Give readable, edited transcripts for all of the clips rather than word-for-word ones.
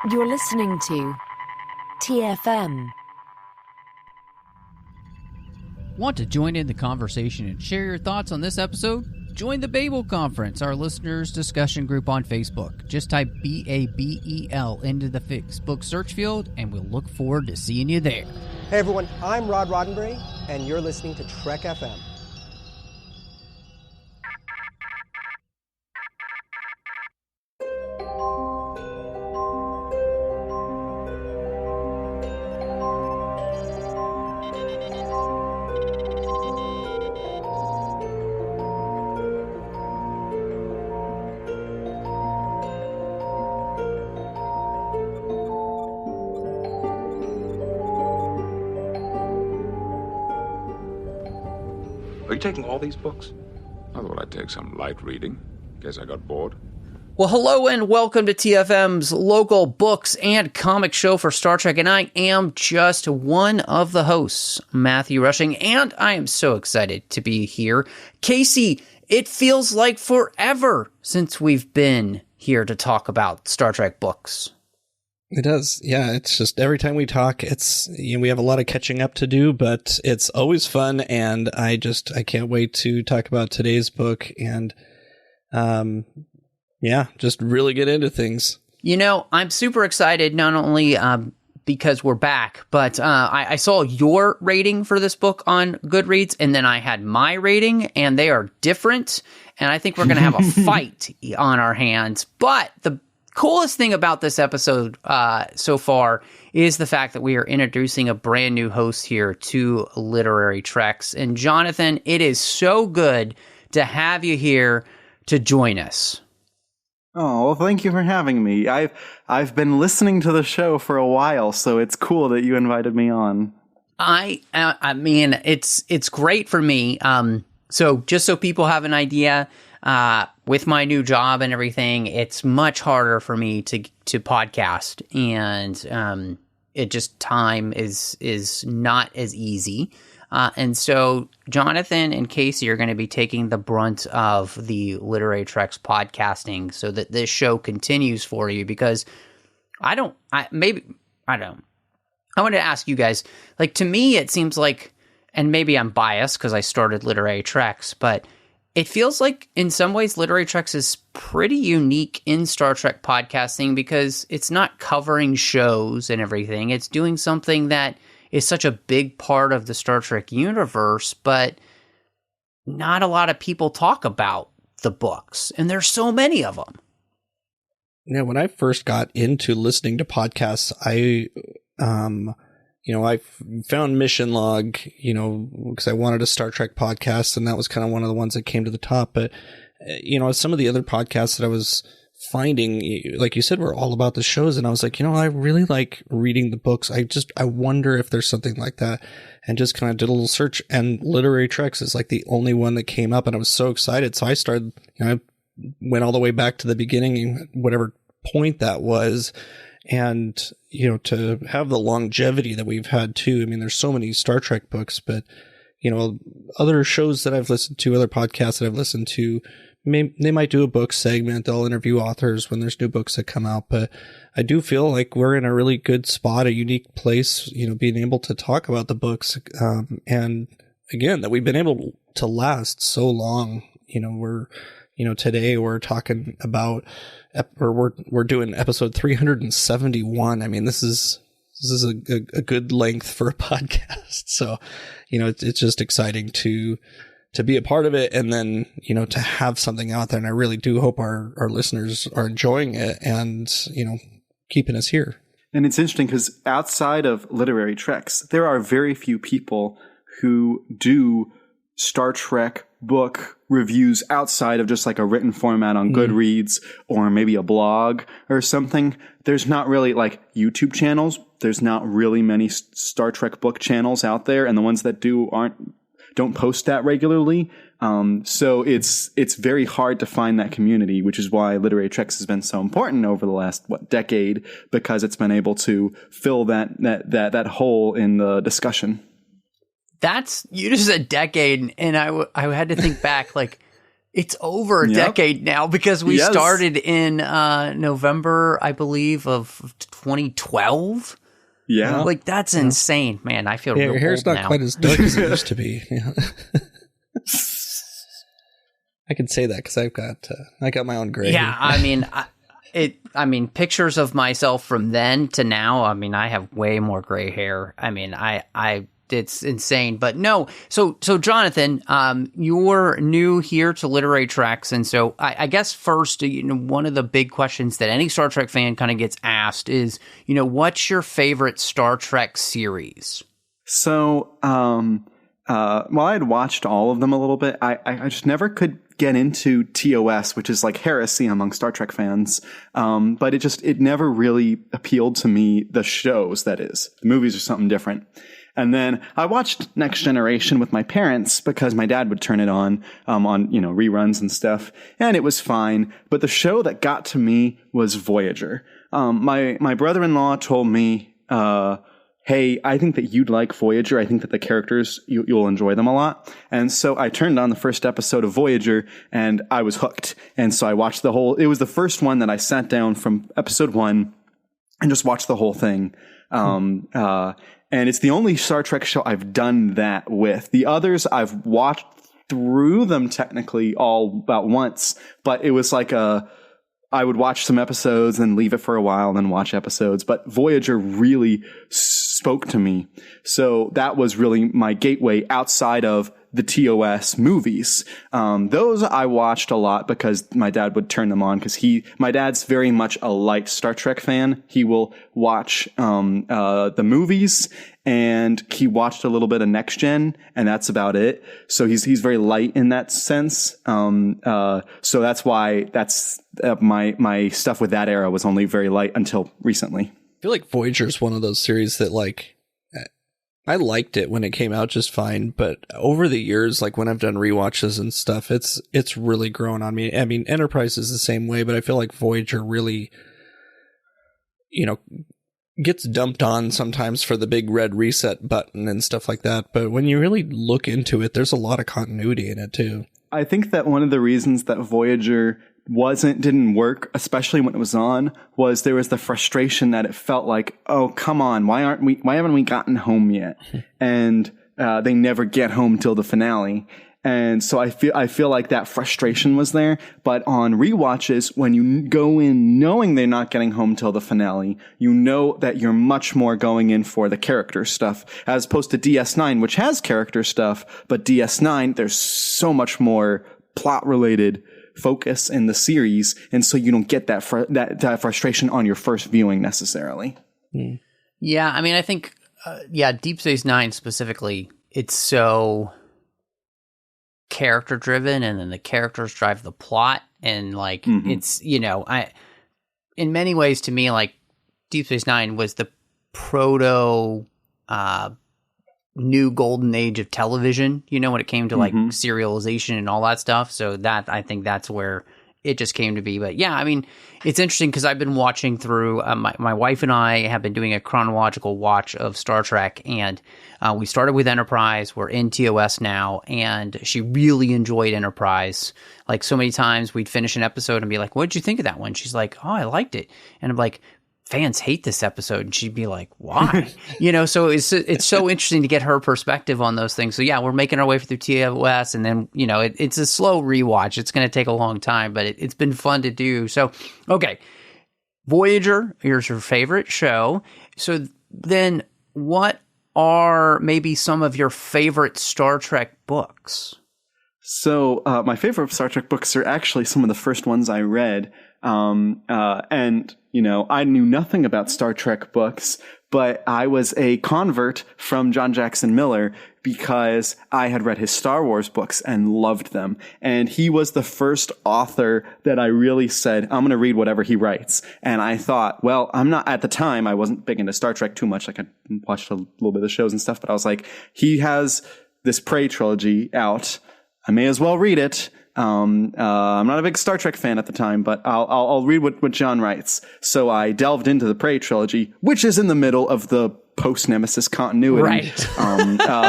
You're listening to TFM. Want to join in the conversation and share your thoughts on this episode? Join the Babel Conference, our listeners' discussion group on Facebook. Just type BABEL into the Facebook search field, and we'll look forward to seeing you there. Hey everyone, I'm Rod Roddenberry, and you're listening to Trek FM. Are you taking all these books? I thought I'd take some light reading. Guess I got bored. Well, hello and welcome to TFM's local books and comic show for Star Trek, and I am just one of the hosts, Matthew Rushing, and I am so excited to be here. Casey, it feels like forever since we've been here to talk about Star Trek books. It does. Yeah, it's just every time we talk, we have a lot of catching up to do, but it's always fun, and I can't wait to talk about today's book and just really get into things. You know, I'm super excited not only because we're back, but I saw your rating for this book on Goodreads, and then I had my rating, and they are different, and I think we're going to have a fight on our hands. But the coolest thing about this episode so far is the fact that we are introducing a brand new host here to Literary Treks. And Jonathan, it is so good to have you here to join us. Oh, well, thank you for having me. I've been listening to the show for a while, so it's cool that you invited me on. I mean, it's great for me. So just so people have an idea, with my new job and everything, it's much harder for me to podcast, and it just time is not as easy. And so Jonathan and Casey are going to be taking the brunt of the Literary Treks podcasting so that this show continues for you, because I wanted to ask you guys, like, to me, it seems like, and maybe I'm biased because I started Literary Treks, but it feels like in some ways Literary Treks is pretty unique in Star Trek podcasting because it's not covering shows and everything. It's doing something that is such a big part of the Star Trek universe, but not a lot of people talk about the books, and there's so many of them. Yeah, when I first got into listening to podcasts, I found Mission Log, because I wanted a Star Trek podcast, and that was kind of one of the ones that came to the top. But, some of the other podcasts that I was finding, like you said, were all about the shows. And I was like, I really like reading the books. I wonder if there's something like that. And just kind of did a little search, and Literary Treks is like the only one that came up. And I was so excited. So I started, I went all the way back to the beginning, whatever point that was. And, to have the longevity that we've had too. I mean, there's so many Star Trek books, but, other shows that I've listened to, other podcasts that I've listened to, they might do a book segment. They'll interview authors when there's new books that come out. But I do feel like we're in a really good spot, a unique place, being able to talk about the books. And again, that we've been able to last so long. Today we're talking about, or we're doing episode 371. I mean, this is a good length for a podcast. So, it's just exciting to be a part of it, and then, to have something out there. And I really do hope our listeners are enjoying it and, keeping us here. And it's interesting because outside of Literary Treks, there are very few people who do Star Trek book reviews outside of just like a written format on Goodreads or maybe a blog or something. There's not really like YouTube channels. There's not really many Star Trek book channels out there, and the ones that do don't post that regularly. So it's very hard to find that community, which is why Literary Treks has been so important over the last decade, because it's been able to fill that hole in the discussion. You just said decade, and I had to think back, like, It's over a decade now because we started in November, I believe, of 2012. Yeah. Like, that's insane, man. I feel real your hair's old not now. quite as dark as it used to be. I can say that because I got my own gray. Yeah, I mean, pictures of myself from then to now. I mean, I have way more gray hair. I mean, it's insane. But no, so Jonathan, you're new here to Literary Treks, and so I guess first, one of the big questions that any Star Trek fan kind of gets asked is, what's your favorite Star Trek series? So, while I had watched all of them a little bit, I just never could get into TOS, which is like heresy among Star Trek fans. But it never really appealed to me, the shows, that is. The movies are something different. And then I watched Next Generation with my parents because my dad would turn it on reruns and stuff, and it was fine. But the show that got to me was Voyager. My brother-in-law told me, hey, I think that you'd like Voyager. I think that the characters, you'll enjoy them a lot. And so I turned on the first episode of Voyager and I was hooked. And so I watched it was the first one that I sat down from episode 1 and just watched the whole thing. And it's the only Star Trek show I've done that with. The others, I've watched through them technically all about once, but it was like I would watch some episodes and leave it for a while and then watch episodes. But Voyager really spoke to me. So that was really my gateway outside of the TOS movies. Those I watched a lot because my dad would turn them on because my dad's very much a light Star Trek fan. He will watch the movies, and he watched a little bit of Next Gen, and that's about it. So he's very light in that sense. So that's why my stuff with that era was only very light until recently. I feel like Voyager is one of those series that, like, I liked it when it came out just fine, but over the years, like when I've done rewatches and stuff, it's really grown on me. I mean, Enterprise is the same way, but I feel like Voyager really, gets dumped on sometimes for the big red reset button and stuff like that. But when you really look into it, there's a lot of continuity in it too. I think that one of the reasons that Voyager didn't work, especially when it was on, was there was the frustration that it felt like, oh, come on, why haven't we gotten home yet? And they never get home till the finale. And so I feel like that frustration was there. But on rewatches, when you go in knowing they're not getting home till the finale, you know that you're much more going in for the character stuff, as opposed to DS9, which has character stuff, but DS9, there's so much more plot related focus in the series, and so you don't get that frustration on your first viewing necessarily. Yeah, I mean, I think Deep Space Nine specifically, it's so character driven, and then the characters drive the plot, and like it's in many ways to me, like Deep Space Nine was the proto new golden age of television, when it came to like serialization and all that stuff. So that, I think that's where it just came to be. But yeah, I mean, it's interesting because I've been watching through, my wife and I have been doing a chronological watch of Star Trek, and we started with Enterprise. We're in TOS now, and she really enjoyed Enterprise. Like, so many times we'd finish an episode and be like, what did you think of that one? She's like, oh, I liked it. And I'm like, fans hate this episode, and she'd be like, why? So it's so interesting to get her perspective on those things. So yeah, we're making our way through TOS, and then it's a slow rewatch. It's going to take a long time, but it's been fun to do. So okay, Voyager, here's your favorite show. So then, what are maybe some of your favorite Star Trek books? So my favorite Star Trek books are actually some of the first ones I read. And I knew nothing about Star Trek books, but I was a convert from John Jackson Miller because I had read his Star Wars books and loved them. And he was the first author that I really said, I'm going to read whatever he writes. And I thought, well, at the time, I wasn't big into Star Trek too much. Like, I watched a little bit of the shows and stuff, but I was like, he has this Prey trilogy out. I may as well read it. I'm not a big Star Trek fan at the time, but I'll read what John writes. So I delved into the Prey trilogy, which is in the middle of the post-Nemesis continuity. Right.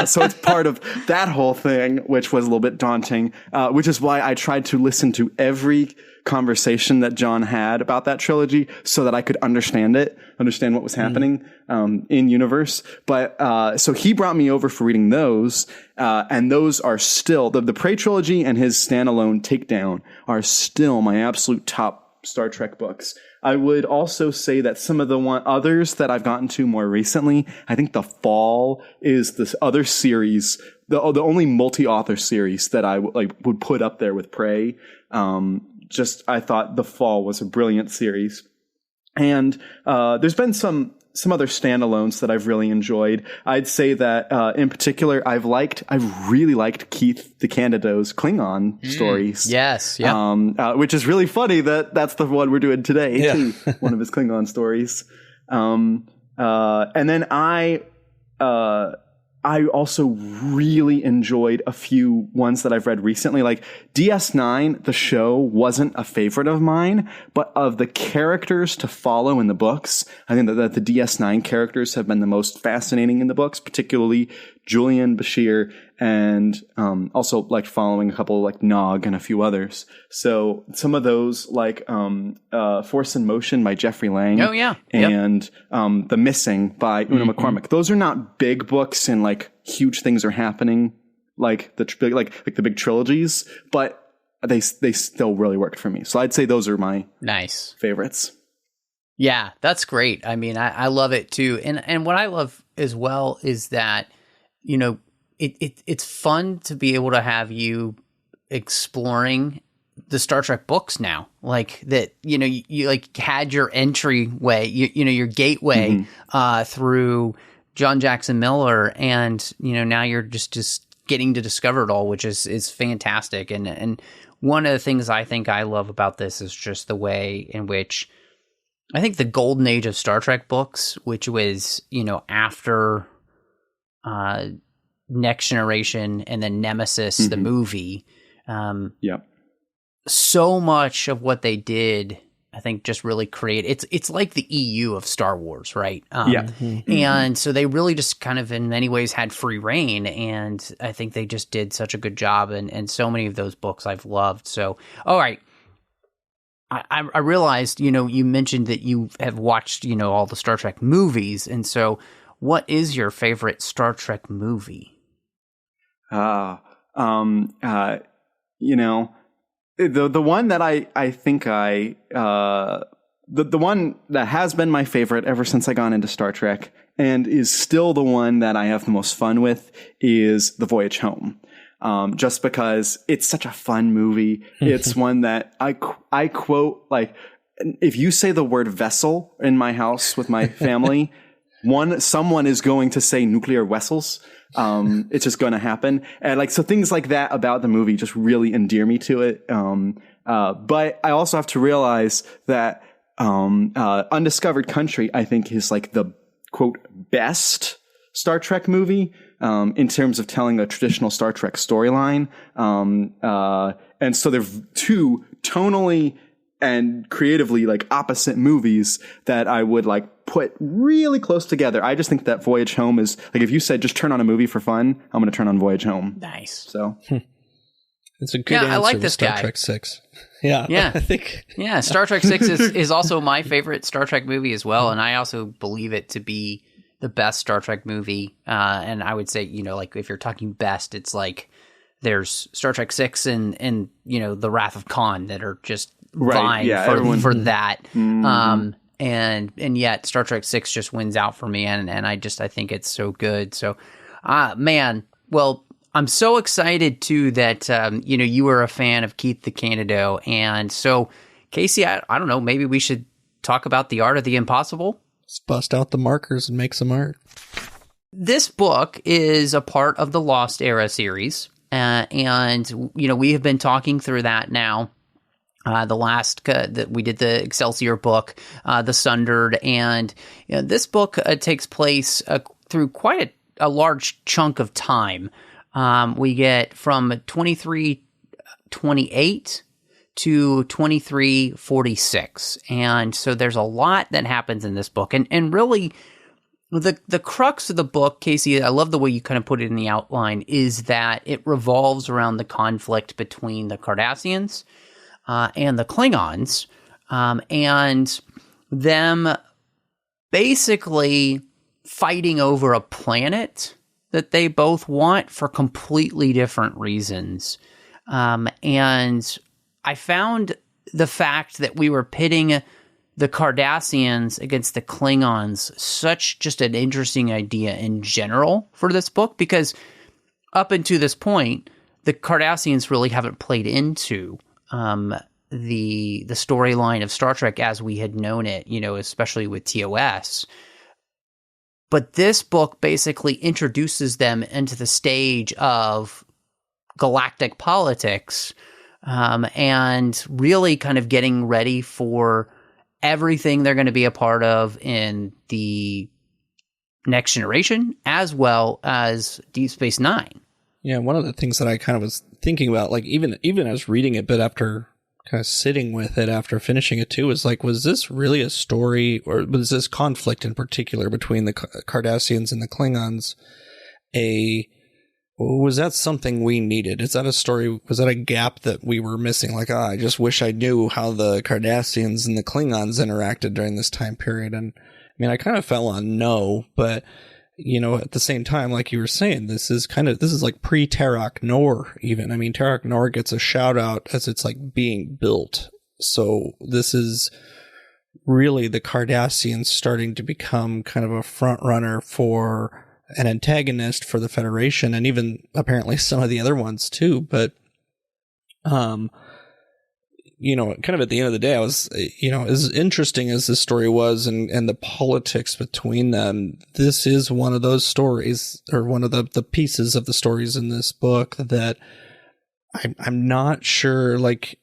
So it's part of that whole thing, which was a little bit daunting, which is why I tried to listen to every conversation that John had about that trilogy so that I could understand what was happening in universe. But so he brought me over for reading those, and those are still the Prey trilogy and his standalone Takedown are still my absolute top Star Trek books. I would also say that some of the others that I've gotten to more recently, I think The Fall is this other series, the only multi-author series that I would put up there with Prey. I thought The Fall was a brilliant series. And there's been some other standalones that I've really enjoyed. I'd say that in particular, I've really liked Keith DeCandido's Klingon stories. Yes, yeah. Which is really funny that's the one we're doing today, too. One of his Klingon stories. And then I also really enjoyed a few ones that I've read recently. Like DS9, the show, wasn't a favorite of mine, but of the characters to follow in the books, I think that the DS9 characters have been the most fascinating in the books, particularly Julian, Bashir, and also like following a couple like Nog and a few others. So some of those like Force in Motion by Jeffrey Lang. Oh yeah. And The Missing by Una McCormick. Those are not big books and like huge things are happening like the big trilogies, but they still really worked for me. So I'd say those are my favorites. Yeah, that's great. I mean, I love it too. And what I love as well is that, you know, it's fun to be able to have you exploring the Star Trek books now, like that, you know, you like had your entryway, you know, your gateway through John Jackson Miller, and you know, now you're just getting to discover it all, which is fantastic. And one of the things I think I love about this is just the way in which I think the golden age of Star Trek books, which was, you know, after Next Generation and then Nemesis, the movie. So much of what they did, I think, just really created. It's like the EU of Star Wars, right? And so they really just kind of, in many ways, had free reign, and I think they just did such a good job. And so many of those books I've loved. So, all right. I realized, you know, you mentioned that you have watched, you know, all the Star Trek movies, and so what is your favorite Star Trek movie? You know, the one that I think the one that has been my favorite ever since I got into Star Trek and is still the one that I have the most fun with is The Voyage Home. Just because it's such a fun movie. It's one that I quote, like, if you say the word vessel in my house with my family, someone is going to say nuclear vessels. It's just going to happen. And like, so things like that about the movie just really endear me to it. But I also have to realize that, Undiscovered Country, I think, is like the quote best Star Trek movie, in terms of telling a traditional Star Trek storyline. And so they're two tonally and creatively like opposite movies that I would like put really close together. I just think that Voyage Home is like, if you said just turn on a movie for fun, I'm going to turn on Voyage Home. Nice. So it's a good answer. I like this Star guy. Trek 6. Yeah. I think. Yeah. Star Trek 6 is also my favorite Star Trek movie as well. And I also believe it to be the best Star Trek movie. And I would say, you know, like if you're talking best, it's like there's Star Trek 6 and you know, The Wrath of Khan that are just vying for that. And yet Star Trek 6 just wins out for me. And I think it's so good. So, man, well, I'm so excited too that, you know, you were a fan of Keith DeCandido. And so Casey, I don't know, maybe we should talk about The Art of the Impossible. Let's bust out the markers and make some art. This book is a part of the Lost Era series. And, you know, we have been talking through that now. The last that we did the Excelsior book, The Sundered. And you know, this book takes place through quite a large chunk of time. We get from 2328 to 2346. And so there's a lot that happens in this book. And really, the crux of the book, Casey, I love the way you kind of put it in the outline, is that it revolves around the conflict between the Cardassians and the Klingons, and them basically fighting over a planet that they both want for completely different reasons. And I found the fact that we were pitting the Cardassians against the Klingons such just an interesting idea in general for this book, because up until this point, the Cardassians really haven't played into the storyline of Star Trek as we had known it, especially with TOS. But this book basically introduces them into the stage of galactic politics, and really kind of getting ready for everything they're going to be a part of in the Next Generation, as well as Deep Space Nine. Yeah, one of the things that I kind of was thinking about, like even as reading it, but after kind of sitting with it after finishing it too, is like, was this really a story, or was this conflict in particular between the Cardassians and the Klingons was that something we needed? Is that a story? Was that a gap that we were missing? Like, I just wish I knew how the Cardassians and the Klingons interacted during this time period. And I mean, I kind of fell on no, but at the same time, like you were saying, this is like pre-Terok Nor even. I mean, Terok Nor gets a shout out as it's like being built. So this is really the Cardassians starting to become kind of a front runner for an antagonist for the Federation, and even apparently some of the other ones too. But, kind of at the end of the day, I was, as interesting as this story was and the politics between them, this is one of those stories, or one of the pieces of the stories in this book that I'm not sure, like,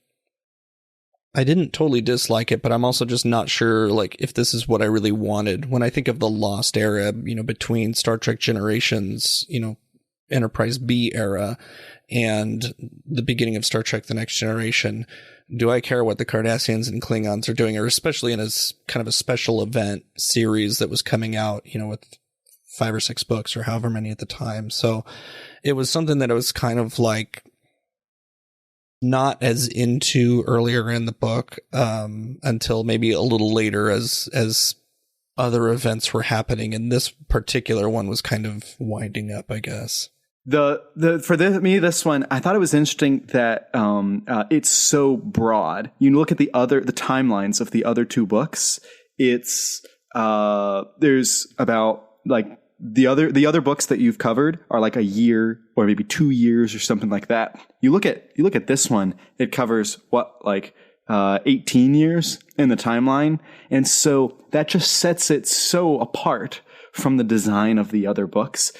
I didn't totally dislike it, but I'm also just not sure, like, if this is what I really wanted. When I think of the Lost era, between Star Trek Generations, Enterprise B era, and the beginning of Star Trek The Next Generation, do I care what the Cardassians and Klingons are doing, or especially in a kind of a special event series that was coming out, with 5 or 6 books or however many at the time. So it was something that I was kind of like, not as into earlier in the book, until maybe a little later as other events were happening, and this particular one was kind of winding up, I guess. This one, I thought it was interesting that it's so broad. You look at the timelines of the other 2 books. It's there's about like the other books that you've covered are like a year or maybe 2 years or something like that. You look at this one, it covers 18 years in the timeline. And so that just sets it so apart from the design of the other books,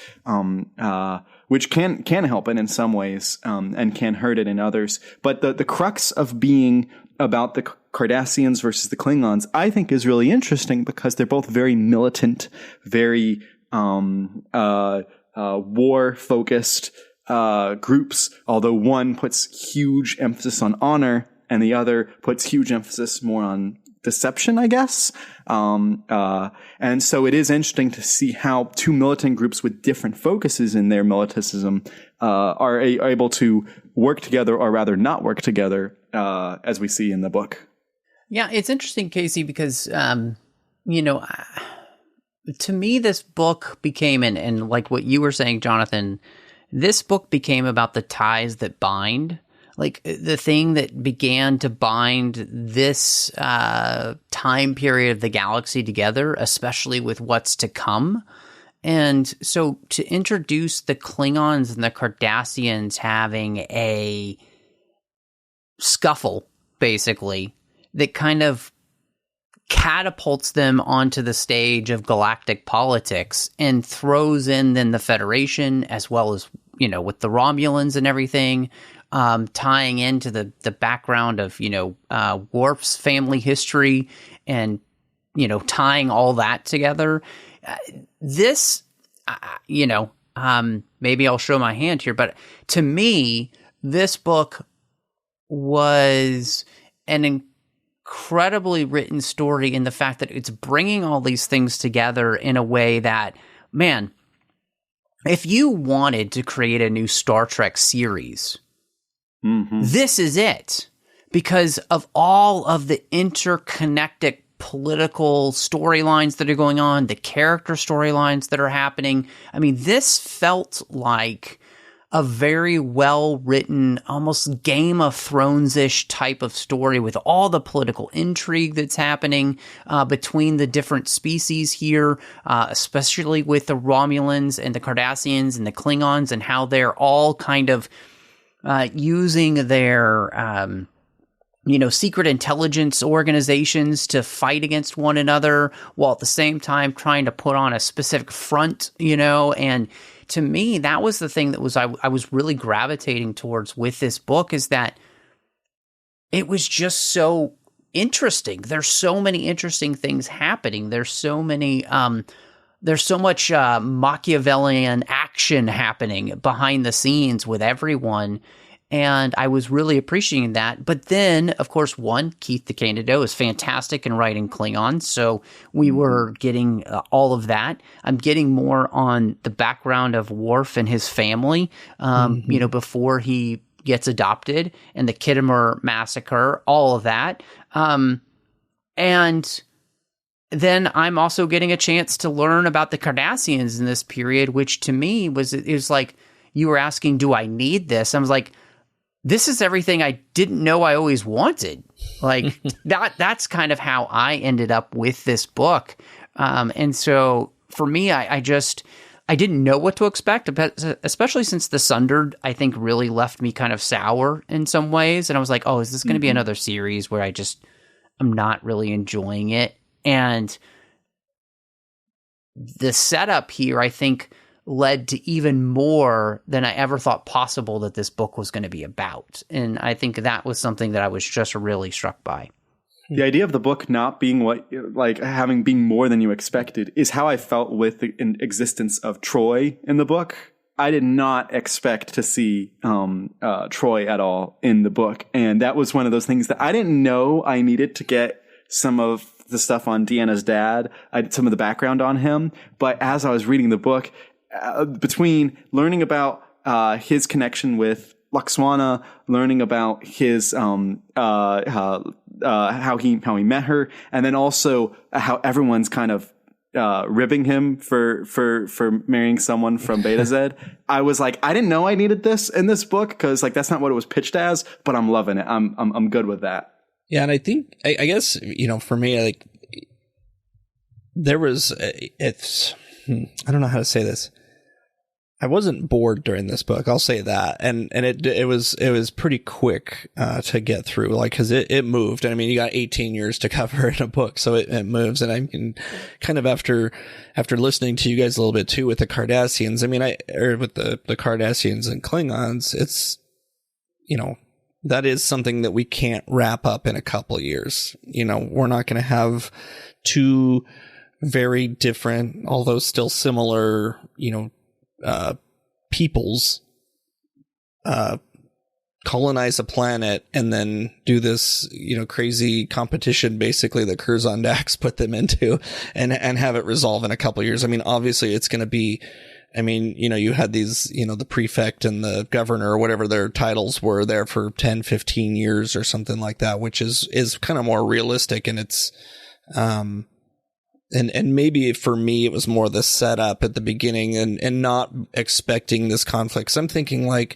which can help it in some ways, and can hurt it in others. But the crux of being about the Cardassians versus the Klingons, I think, is really interesting because they're both very militant, very war-focused groups, although one puts huge emphasis on honor and the other puts huge emphasis more on deception, I guess. And so it is interesting to see how 2 militant groups with different focuses in their militantism are able to work together, or rather not work together, as we see in the book. Yeah, it's interesting, Casey, because, to me, this book became, and like what you were saying, Jonathan, this book became about the ties that bind, like the thing that began to bind this time period of the galaxy together, especially with what's to come. And so to introduce the Klingons and the Cardassians having a scuffle, basically, that kind of catapults them onto the stage of galactic politics and throws in then the Federation, as well as, with the Romulans and everything, tying into the background of, Worf's family history and, tying all that together. Maybe I'll show my hand here, but to me, this book was an incredibly written story in the fact that it's bringing all these things together in a way that, man, if you wanted to create a new Star Trek series, this is it. Because of all of the interconnected political storylines that are going on, the character storylines that are happening. I mean, this felt like a very well-written, almost Game of Thrones-ish type of story with all the political intrigue that's happening between the different species here, especially with the Romulans and the Cardassians and the Klingons, and how they're all kind of using their secret intelligence organizations to fight against one another, while at the same time trying to put on a specific front, and to me, that was the thing that was I was really gravitating towards with this book, is that it was just so interesting. There's so many interesting things happening. There's so many, there's so much Machiavellian action happening behind the scenes with everyone. And I was really appreciating that. But then, of course, Keith the Candido is fantastic in writing Klingon. So we were getting all of that. I'm getting more on the background of Worf and his family, before he gets adopted, and the Khitomer massacre, all of that. And then I'm also getting a chance to learn about the Cardassians in this period, which to me it was like, you were asking, do I need this? I was like, this is everything I didn't know I always wanted. Like that's kind of how I ended up with this book. And so for me, I didn't know what to expect, especially since The Sundered, I think, really left me kind of sour in some ways. And I was like, oh, is this going to be another series where I'm not really enjoying it? And the setup here, I think, led to even more than I ever thought possible that this book was going to be about. And I think that was something that I was just really struck by. The idea of the book not being being more than you expected is how I felt with the existence of Troy in the book. I did not expect to see Troy at all in the book. And that was one of those things that I didn't know I needed to get some of the stuff on Deanna's dad, some of the background on him. But as I was reading the book, between learning about his connection with Laxwana, learning about his how he met her, and then also how everyone's kind of ribbing him for marrying someone from Beta Z, I was like, I didn't know I needed this in this book, because that's not what it was pitched as, but I'm loving it. I'm good with that. Yeah, and I think I guess for me, there was I don't know how to say this. I wasn't bored during this book, I'll say that, and it was pretty quick to get through, because it moved. I mean, you got 18 years to cover in a book, so it moves. And I can kind of after listening to you guys a little bit too with the Cardassians, with the Cardassians and Klingons, it's that is something that we can't wrap up in a couple of years. We're not going to have two very different, although still similar, peoples colonize a planet and then do this, crazy competition, basically, that Curzon Dax put them into, and have it resolve in a couple of years. Obviously it's going to be, you had these, the prefect and the governor or whatever their titles were there for 10, 15 years or something like that, which is kind of more realistic. And it's, And maybe for me, it was more the setup at the beginning and not expecting this conflict. 'Cause I'm thinking I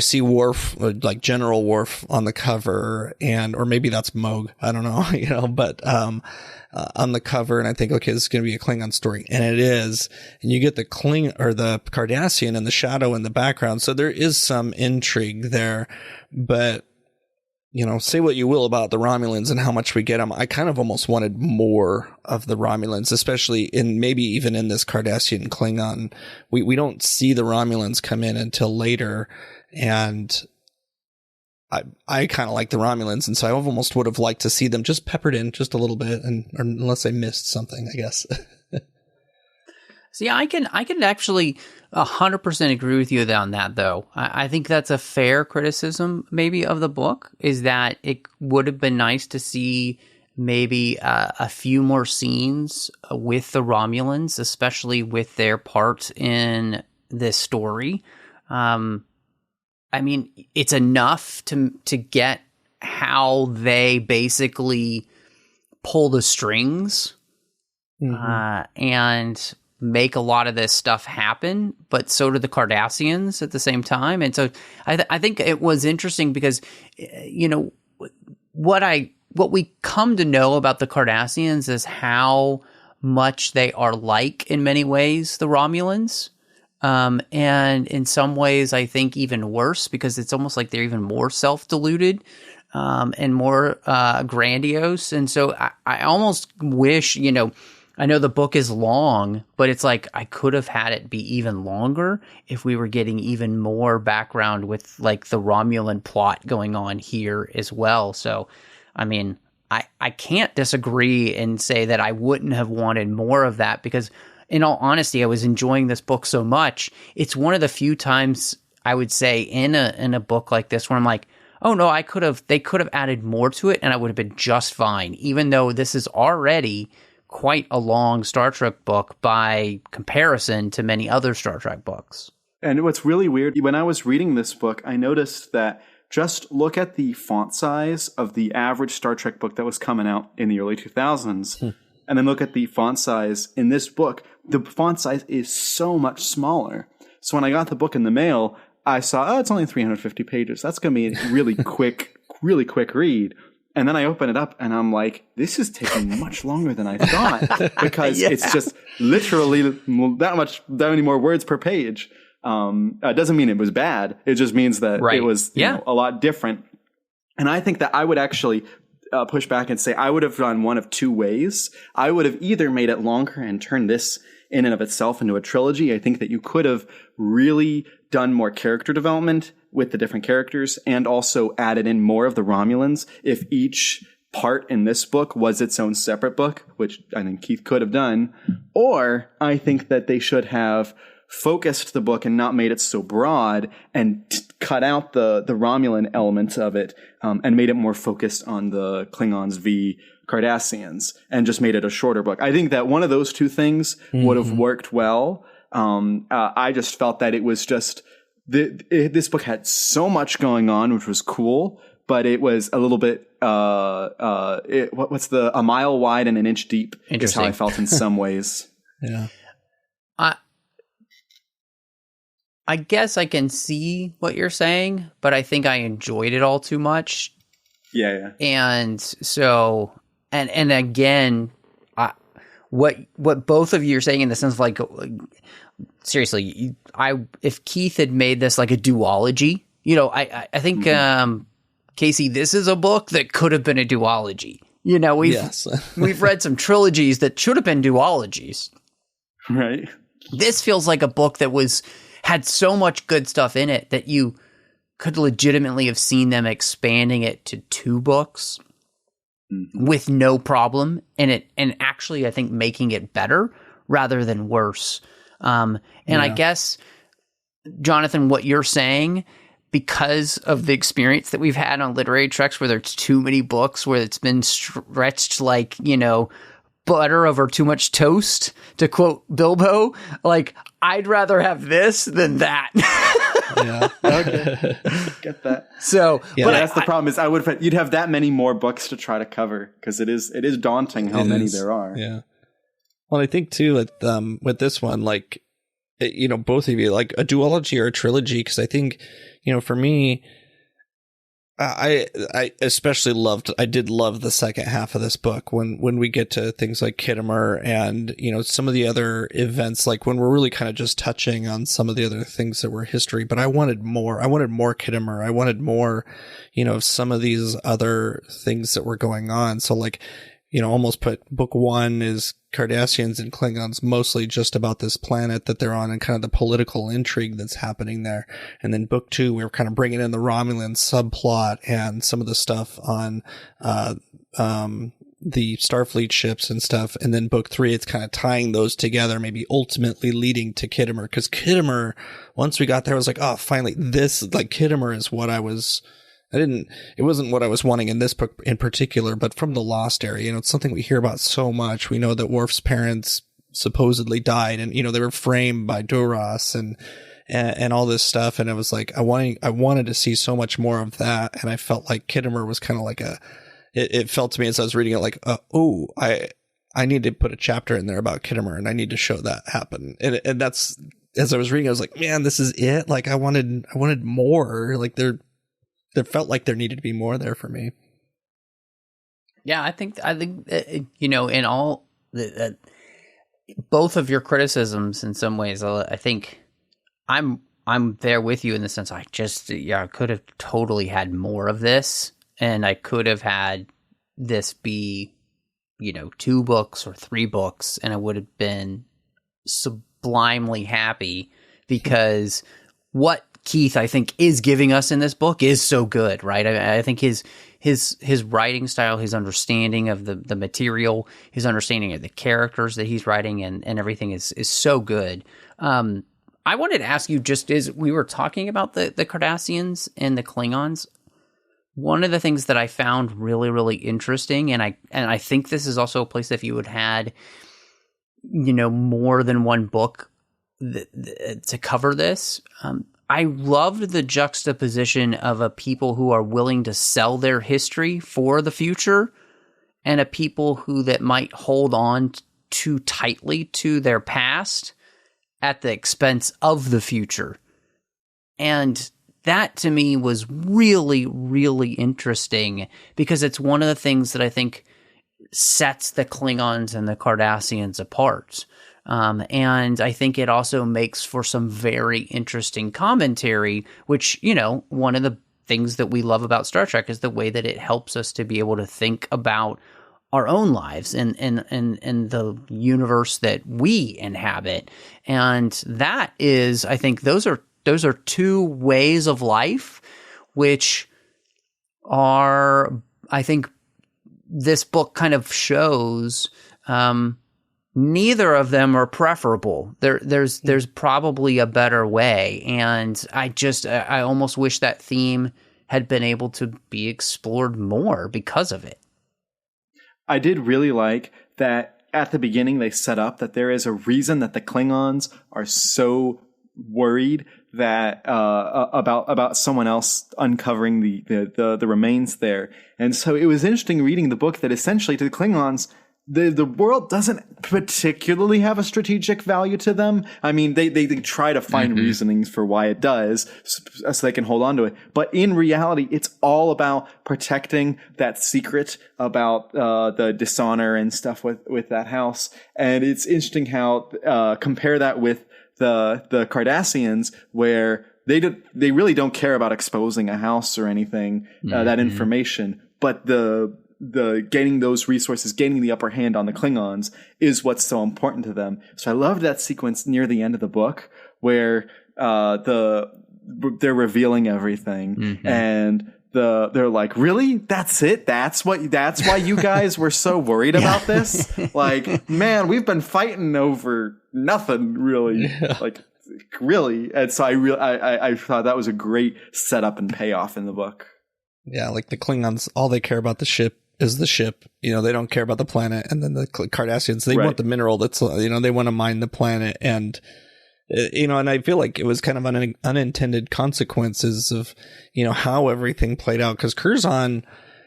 see Worf, like General Worf on the cover, or maybe that's Moog. I don't know, but, on the cover, and I think, okay, this is going to be a Klingon story. And it is. And you get the the Cardassian in the shadow in the background. So there is some intrigue there, but say what you will about the Romulans and how much we get them. I kind of almost wanted more of the Romulans, especially maybe even in this Cardassian Klingon. We don't see the Romulans come in until later. And I kind of like the Romulans. And so I almost would have liked to see them just peppered in just a little bit, or unless I missed something, I guess. See, I can actually 100% agree with you on that, though. I think that's a fair criticism, maybe, of the book, is that it would have been nice to see maybe a few more scenes with the Romulans, especially with their part in this story. I mean, it's enough to get how they basically pull the strings and make a lot of this stuff happen, but so do the Cardassians at the same time. And so I think it was interesting because, you know, what we come to know about the Cardassians is how much they are like, in many ways, the Romulans. And in some ways, I think even worse, because it's almost like they're even more self-deluded and more grandiose. And so I almost wish, you know, I know the book is long, but it's like I could have had it be even longer if we were getting even more background with like the Romulan plot going on here as well. So, I mean, I can't disagree and say that I wouldn't have wanted more of that, because in all honesty, I was enjoying this book so much. It's one of the few times I would say in a book like this where I'm like, oh no, they could have added more to it and I would have been just fine, even though this is already quite a long Star Trek book by comparison to many other Star Trek books. And what's really weird, when I was reading this book, I noticed that just look at the font size of the average Star Trek book that was coming out in the early 2000s, and then look at the font size in this book. The font size is so much smaller. So when I got the book in the mail, I saw, oh, it's only 350 pages. That's going to be a really quick read. And then I open it up and I'm like, this is taking much longer than I thought, because it's just literally that many more words per page. It doesn't mean it was bad. It just means that it was you know, a lot different. And I think that I would actually push back and say I would have done one of two ways. I would have either made it longer and turned this in and of itself into a trilogy. I think that you could have really done more character development with the different characters and also added in more of the Romulans if each part in this book was its own separate book, which I think Keith could have done. Or I think that they should have focused the book and not made it so broad and cut out the Romulan elements of it and made it more focused on the Klingons v. Cardassians and just made it a shorter book. I think that one of those two things would have worked well. I just felt that it was just this book had so much going on, which was cool, but it was a little bit a mile wide and an inch deep is how I felt in some ways. Yeah. I guess I can see what you're saying, but I think I enjoyed it all too much. Yeah. And so, and again, what both of you are saying in the sense of like, seriously, if Keith had made this like a duology, you know, I think, Casey, this is a book that could have been a duology. You know, we've read some trilogies that should have been duologies. Right. This feels like a book that had so much good stuff in it that you could legitimately have seen them expanding it to 2 books with no problem, and actually I think making it better rather than worse. I guess, Jonathan, what you're saying, because of the experience that we've had on literary treks where there's too many books where it's been stretched like, you know, butter over too much toast, to quote Bilbo, like, I'd rather have this than that. Yeah. Okay. Get that. So, yeah, but that's the problem is you'd have that many more books to try to cover, because it is daunting how many there are. Yeah. Well, I think too with this one, like, you know, both of you, like a duology or a trilogy, because I think, you know, for me, I especially did love the second half of this book when we get to things like Khitomer and, you know, some of the other events, like when we're really kind of just touching on some of the other things that were history. But I wanted more Khitomer. I wanted more, you know, of some of these other things that were going on. So like, you know, almost put book 1 is Cardassians and Klingons, mostly just about this planet that they're on and kind of the political intrigue that's happening there. And then book 2, we were kind of bringing in the Romulan subplot and some of the stuff on, the Starfleet ships and stuff. And then book 3, it's kind of tying those together, maybe ultimately leading to Khitomer. Because Khitomer, once we got there, I was like, oh, finally, this, like, Khitomer is what it wasn't what I was wanting in this book in particular, but from the Lost area, you know, it's something we hear about so much. We know that Worf's parents supposedly died, and, you know, they were framed by Duras and all this stuff. And it was like, I wanted to see so much more of that. And I felt like Khitomer was kind of like it felt to me as I was reading it like, I need to put a chapter in there about Khitomer, and I need to show that happen. And that's, as I was reading, I was like, man, this is it. Like I wanted more. Like there felt like there needed to be more there for me. Yeah, I think you know, in all both of your criticisms, in some ways, I think I'm there with you in the sense I could have totally had more of this, and I could have had this be, you know, 2 books or 3 books, and I would have been sublimely happy, because what Keith, I think, is giving us in this book is so good, right? I think his writing style, his understanding of the material, his understanding of the characters that he's writing and everything is so good. I wanted to ask you, just as we were talking about the Cardassians and the Klingons, one of the things that I found really, really interesting, and I think this is also a place that if you had had, you know, more than one book to cover this, I loved the juxtaposition of a people who are willing to sell their history for the future, and a people that might hold on too tightly to their past at the expense of the future. And that to me was really, really interesting, because it's one of the things that I think sets the Klingons and the Cardassians apart. And I think it also makes for some very interesting commentary, which, you know, one of the things that we love about Star Trek is the way that it helps us to be able to think about our own lives and the universe that we inhabit. And that is, I think those are 2 ways of life, which are, I think this book kind of shows, neither of them are preferable. There's probably a better way. And I almost wish that theme had been able to be explored more because of it. I did really like that at the beginning they set up that there is a reason that the Klingons are so worried that about someone else uncovering the remains there. And so it was interesting reading the book that essentially to the Klingons, the world doesn't particularly have a strategic value to them. I mean, they try to find reasonings for why it does so they can hold on to it. But in reality, it's all about protecting that secret about the dishonor and stuff with that house. And it's interesting how compare that with the Cardassians, where they really don't care about exposing a house or anything, that information, but the getting those resources, gaining the upper hand on the Klingons is what's so important to them. So I loved that sequence near the end of the book where they're revealing everything, and they're like, really? That's it? That's why you guys were so worried about this? Like, man, we've been fighting over nothing, really. Like, really. And so I thought that was a great setup and payoff in the book. Yeah, like the Klingons, all they care about the ship is the ship. You know, they don't care about the planet. And then the Cardassians, they want the mineral that's, you know, they want to mine the planet. And, you know, and I feel like it was kind of unintended consequences of, you know, how everything played out. Because Curzon,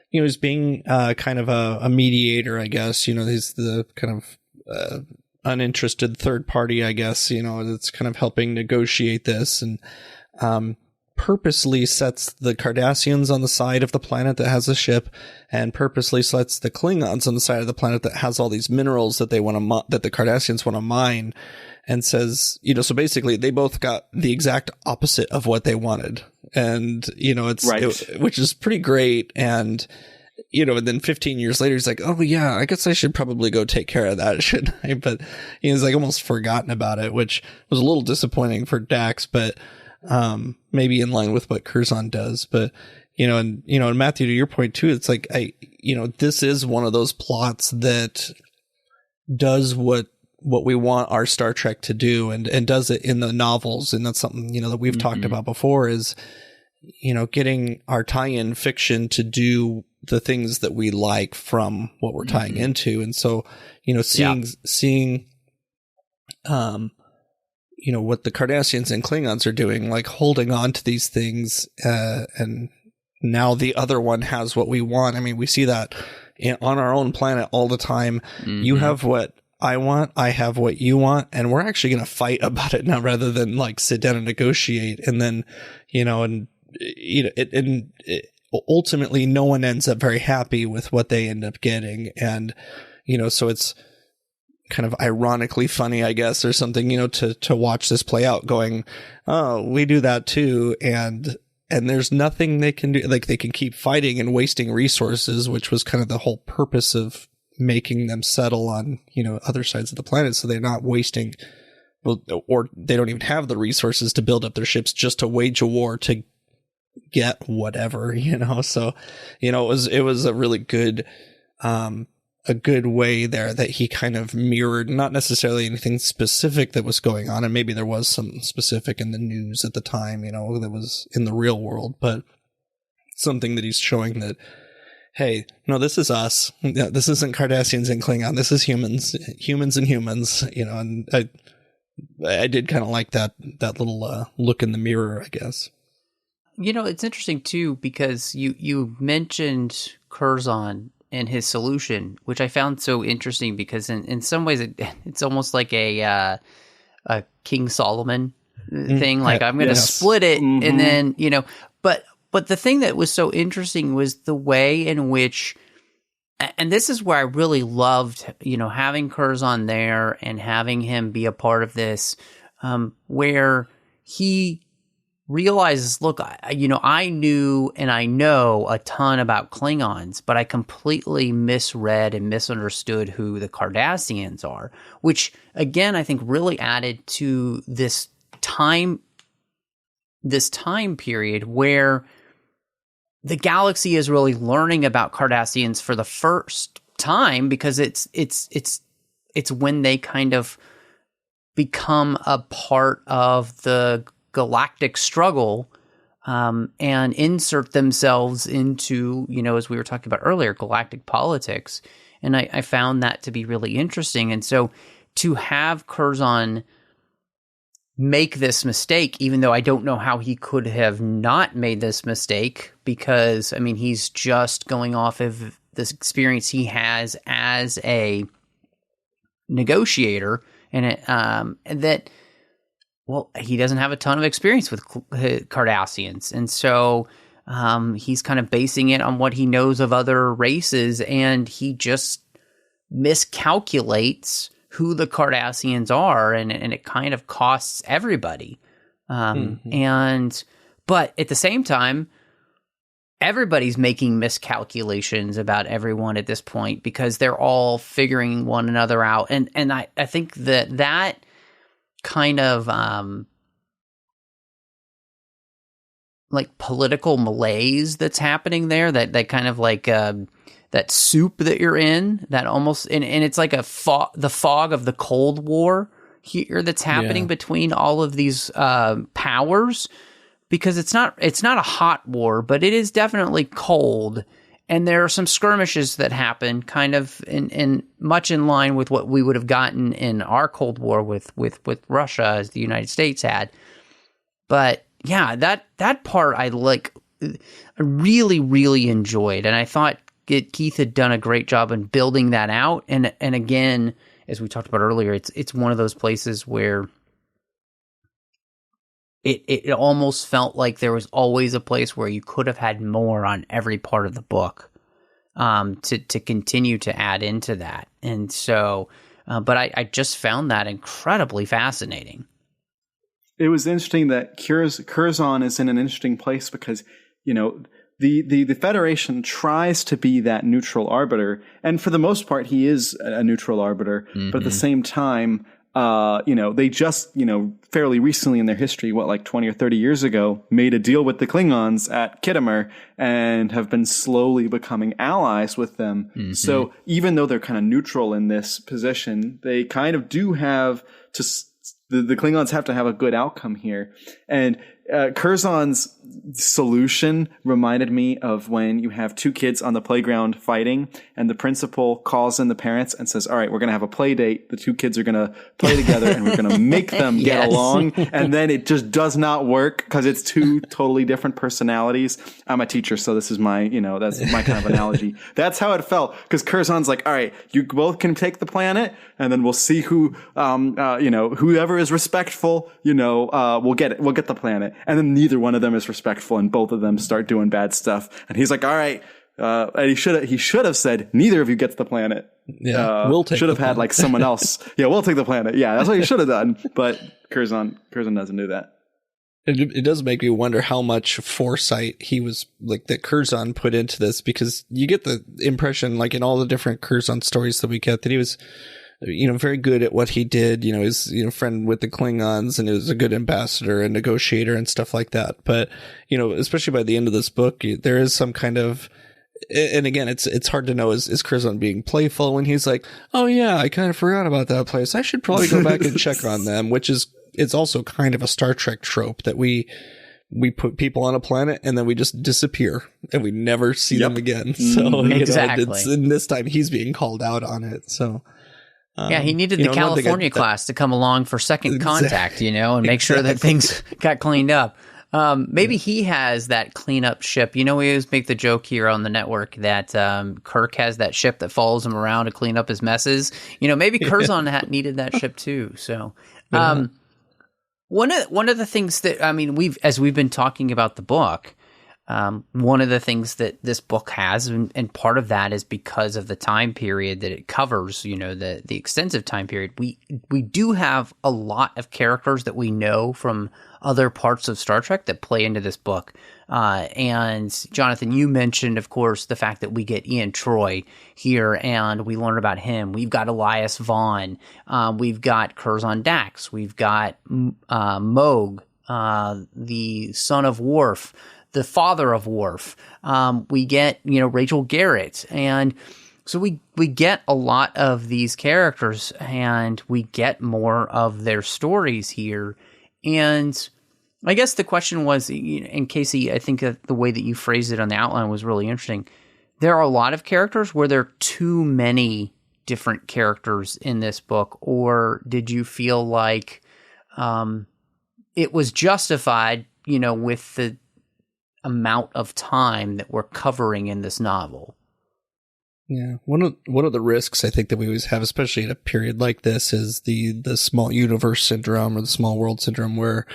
you know, is being kind of a mediator, I guess. You know, he's the kind of uninterested third party, I guess, you know, that's kind of helping negotiate this. And purposely sets the Cardassians on the side of the planet that has a ship, and purposely sets the Klingons on the side of the planet that has all these minerals that they want to that the Cardassians want to mine, and says, you know, so basically they both got the exact opposite of what they wanted, and you know which is pretty great. And you know, and then 15 years later, he's like, oh yeah, I guess I should probably go take care of that, shouldn't I? But he's like almost forgotten about it, which was a little disappointing for Dax, but maybe in line with what Curzon does. But and Matthew, to your point too, it's like, this is one of those plots that does what we want our Star Trek to do, and does it in the novels. And that's something, that we've talked about before is, getting our tie-in fiction to do the things that we like from what we're tying into. And so, seeing, what the Cardassians and Klingons are doing, like holding on to these things, and now the other one has what we want. I mean, we see that on our own planet all the time. You have what I want, I have what you want, and we're actually going to fight about it now rather than like sit down and negotiate. And then, ultimately no one ends up very happy with what they end up getting. And, so it's kind of ironically funny, I guess, or something, to watch this play out going, oh, we do that too. And there's nothing they can do. Like, they can keep fighting and wasting resources, which was kind of the whole purpose of making them settle on, other sides of the planet. So they're not wasting, or they don't even have the resources to build up their ships just to wage a war to get whatever, So, it was a really good, a good way there that he kind of mirrored, not necessarily anything specific that was going on. And maybe there was something specific in the news at the time, that was in the real world, but something that he's showing that, hey, no, this is us. This isn't Cardassians and Klingon. This is humans and humans, and I did kind of like that little look in the mirror, I guess. It's interesting too, because you mentioned Curzon and his solution, which I found so interesting because in some ways it's almost like a King Solomon thing. Like, I'm going to split it, and then, But the thing that was so interesting was the way in which, and this is where I really loved, having Curzon there and having him be a part of this, where he realizes, look, I knew and I know a ton about Klingons, but I completely misread and misunderstood who the Cardassians are, which again, I think really added to this time period where the galaxy is really learning about Cardassians for the first time, because it's when they kind of become a part of the galactic struggle, and insert themselves into, as we were talking about earlier, galactic politics. And I found that to be really interesting. And so to have Curzon make this mistake, even though I don't know how he could have not made this mistake, because, I mean, he's just going off of this experience he has as a negotiator, and that, well, he doesn't have a ton of experience with Cardassians. And so he's kind of basing it on what he knows of other races, and he just miscalculates who the Cardassians are, and it kind of costs everybody. But at the same time, everybody's making miscalculations about everyone at this point, because they're all figuring one another out. And I think that kind of like political malaise that's happening there, that kind of like that soup that you're in, that almost, and it's like the fog of the Cold War here that's happening between all of these powers, because it's not a hot war, but it is definitely cold. And there are some skirmishes that happen kind of in much in line with what we would have gotten in our Cold War with Russia, as the United States had. But yeah, that part I really, really enjoyed. And I thought Keith had done a great job in building that out. And again, as we talked about earlier, it's one of those places where it almost felt like there was always a place where you could have had more on every part of the book, to continue to add into that. And so, but I just found that incredibly fascinating. It was interesting that Curzon is in an interesting place because, the Federation tries to be that neutral arbiter, and for the most part, he is a neutral arbiter. But at the same time, they just, fairly recently in their history, like 20 or 30 years ago, made a deal with the Klingons at Khitomer and have been slowly becoming allies with them. Mm-hmm. So even though they're kind of neutral in this position, they kind of do have to, the Klingons have to have a good outcome here. And Curzon's solution reminded me of when you have two kids on the playground fighting and the principal calls in the parents and says, all right, we're going to have a play date. The two kids are going to play together and we're going to make them get along. And then it just does not work because it's two totally different personalities. I'm a teacher, so this is my, that's my kind of analogy. That's how it felt, because Curzon's like, all right, you both can take the planet and then we'll see who, whoever is respectful, we'll get the planet. And then neither one of them is respectful and both of them start doing bad stuff. And he's like, all right. And he should have said, neither of you gets the planet. Yeah, we'll take should have had like someone else. Yeah, we'll take the planet. Yeah, that's what he should have done. But Curzon doesn't do that. It does make me wonder how much foresight he was like that Curzon put into this, because you get the impression, like in all the different Curzon stories that we get, that he was, very good at what he did. He's, friend with the Klingons and is a good ambassador and negotiator and stuff like that. But, especially by the end of this book, there is some kind of, and again, it's hard to know, is Curzon being playful when he's like, oh yeah, I kind of forgot about that place. I should probably go back and check on them, which is, it's also kind of a Star Trek trope that we put people on a planet and then we just disappear and we never see them again. So exactly. And this time he's being called out on it. So he needed the California class to come along for second contact, and make sure that things got cleaned up. Maybe he has that cleanup ship. We always make the joke here on the network that Kirk has that ship that follows him around to clean up his messes. Maybe Curzon needed that ship too. So one of the things that, as we've been talking about the book, one of the things that this book has, and part of that is because of the time period that it covers, the extensive time period, we do have a lot of characters that we know from other parts of Star Trek that play into this book. And Jonathan, you mentioned, of course, the fact that we get Ian Troy here and we learn about him. We've got Elias Vaughn. We've got Curzon Dax. We've got Moog, the son of Worf, the father of Worf. We get, Rachel Garrett. And so we get a lot of these characters and we get more of their stories here. And I guess the question was, and Casey, I think that the way that you phrased it on the outline was really interesting. There are a lot of characters. Were there too many different characters in this book? Or did you feel like it was justified, with the amount of time that we're covering in this novel? Yeah, one of the risks I think that we always have, especially in a period like this, is the small universe syndrome or the small world syndrome, where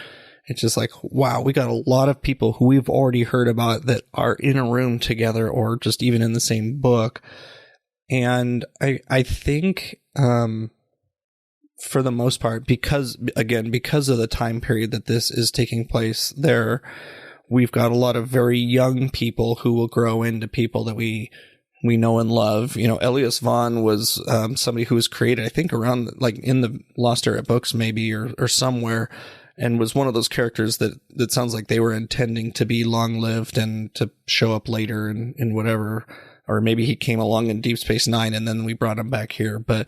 it's just like, wow, we got a lot of people who we've already heard about that are in a room together or just even in the same book. And I think for the most part, because of the time period that this is taking place there, we've got a lot of very young people who will grow into people that we know and love. Elias Vaughn was somebody who was created, I think, around like in the Lost Era books maybe or somewhere, and was one of those characters that sounds like they were intending to be long-lived and to show up later in whatever, or maybe he came along in Deep Space Nine and then we brought him back here. But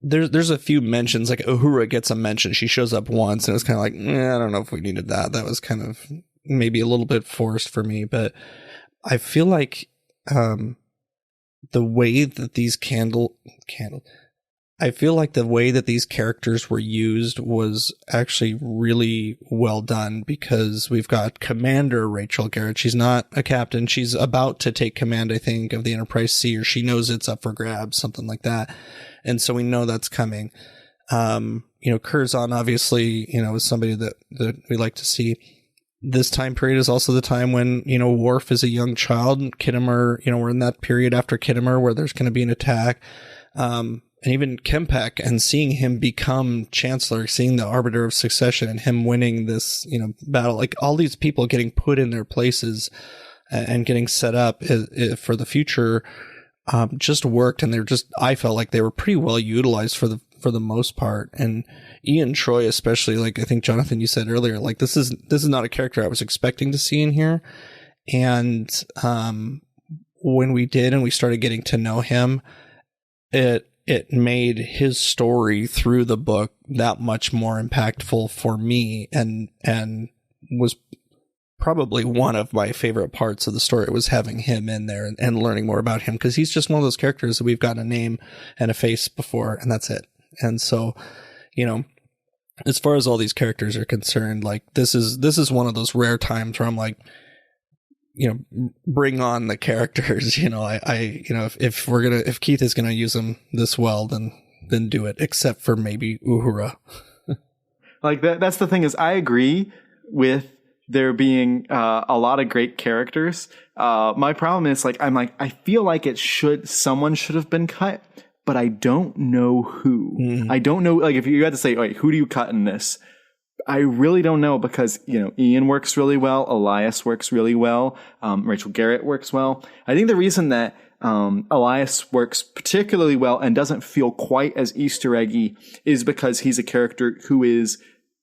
there's a few mentions, like Uhura gets a mention. She shows up once and it's kind of like, I don't know if we needed that. That was kind of maybe a little bit forced for me, but I feel like the way that these I feel like the way that these characters were used was actually really well done, because we've got Commander Rachel Garrett. She's not a captain. She's about to take command, I think, of the Enterprise C, or she knows it's up for grabs, something like that. And so we know that's coming. Curzon, obviously, is somebody that we like to see. This time period is also the time when, Worf is a young child. Khitomer, we're in that period after Khitomer where there's going to be an attack. And even Kempek, and seeing him become Chancellor, seeing the Arbiter of Succession and him winning this, battle, like all these people getting put in their places and getting set up for the future, just worked. And I felt like they were pretty well utilized for for the most part. And Ian Troy, especially, like I think Jonathan, you said earlier, like this is not a character I was expecting to see in here. And when we did and we started getting to know him, it made his story through the book that much more impactful for me, and was probably one of my favorite parts of the story was having him in there and learning more about him, because he's just one of those characters that we've gotten a name and a face before, and that's it. And so, you know, as far as all these characters are concerned, like this is one of those rare times where I'm like, you know, bring on the characters. You know, I you know, if Keith is gonna use them this well, then do it. Except for maybe Uhura. Like that's the thing, is I agree with there being a lot of great characters. My problem is I feel like someone should have been cut, but I don't know who. Mm. I don't know. Like if you had to say, all right, who do you cut in this? I really don't know, because, you know, Ian works really well. Elias works really well. Rachel Garrett works well. I think the reason that Elias works particularly well and doesn't feel quite as Easter eggy is because he's a character who is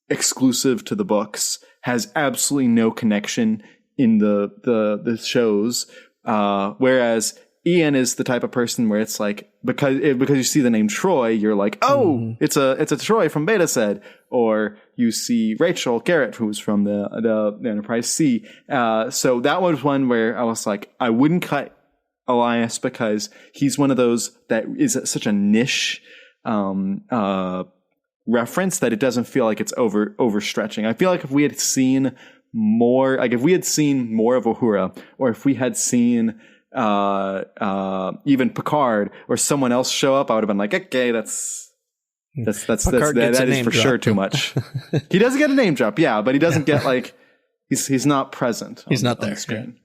exclusive to the books, has absolutely no connection in the shows. Whereas Ian is the type of person where it's like, because you see the name Troy, you're like, oh, it's a Troy from Beta Said. Or you see Rachel Garrett, who's from the Enterprise C. So that was one where I was like, I wouldn't cut Elias, because he's one of those that is such a niche reference that it doesn't feel like it's overstretching. I feel like if we had seen more, like if we had seen more of Uhura, or if we had seen even Picard or someone else show up, I would have been like, okay, that is for sure too much. He doesn't get a name drop, yeah, but he doesn't get like he's not present. He's not there. On the screen.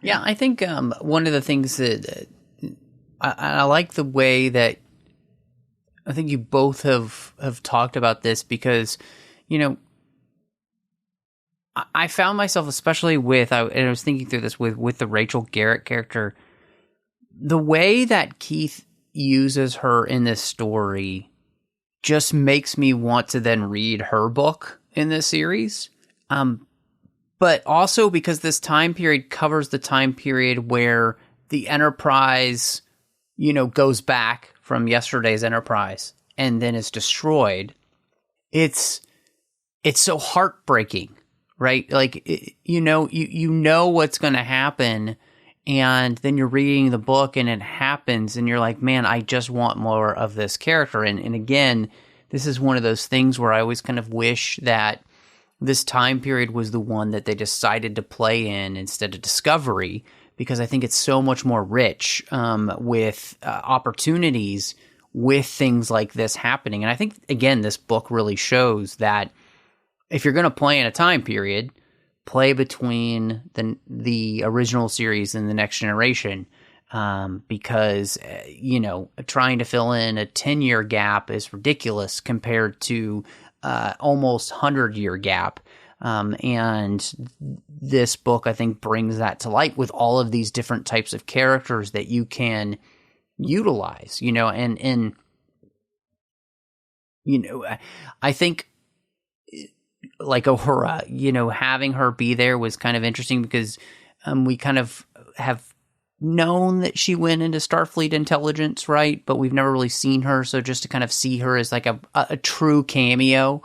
Yeah, I think one of the things that I like the way that I think you both have talked about this, because, you know, I found myself, especially and I was thinking through this with the Rachel Garrett character, the way that Keith uses her in this story just makes me want to then read her book in this series. But also because this time period covers the time period where the Enterprise, you know, goes back from yesterday's Enterprise and then is destroyed. It's so heartbreaking, right? Like, you know what's going to happen, and then you're reading the book and it happens and you're like, man, I just want more of this character. And again, this is one of those things where I always kind of wish that this time period was the one that they decided to play in instead of Discovery, because I think it's so much more rich with opportunities with things like this happening. And I think, again, this book really shows that if you're going to play in a time period, play between the original series and the Next Generation, because, you know, trying to fill in a 10-year gap is ridiculous compared to almost 100-year gap. And this book, I think, brings that to light with all of these different types of characters that you can utilize, you know, and you know, I think like Uhura, you know, having her be there was kind of interesting, because we kind of have known that she went into Starfleet intelligence, right? But we've never really seen her. So just to kind of see her as like a true cameo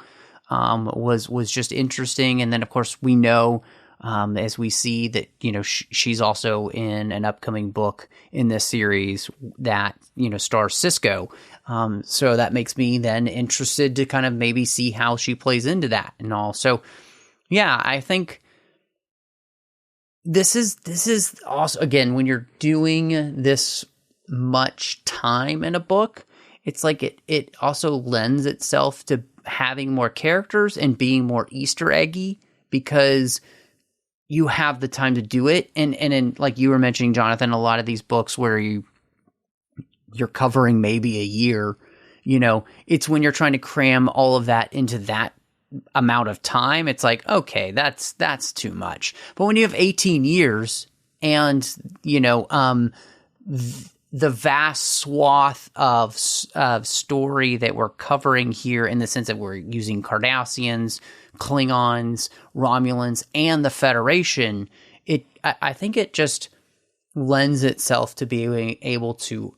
was just interesting. And then, of course, we know as we see that, you know, she's also in an upcoming book in this series that, you know, stars Cisco. So that makes me then interested to kind of maybe see how she plays into that and all. So, yeah, I think this is also, again, when you're doing this much time in a book, it's like it also lends itself to having more characters and being more Easter eggy, because you have the time to do it. And in, like you were mentioning, Jonathan, a lot of these books where you're covering maybe a year, you know, it's when you're trying to cram all of that into that amount of time, it's like, okay, that's too much. But when you have 18 years and, you know, the vast swath of story that we're covering here, in the sense that we're using Cardassians, Klingons, Romulans, and the Federation, I think it just lends itself to being able to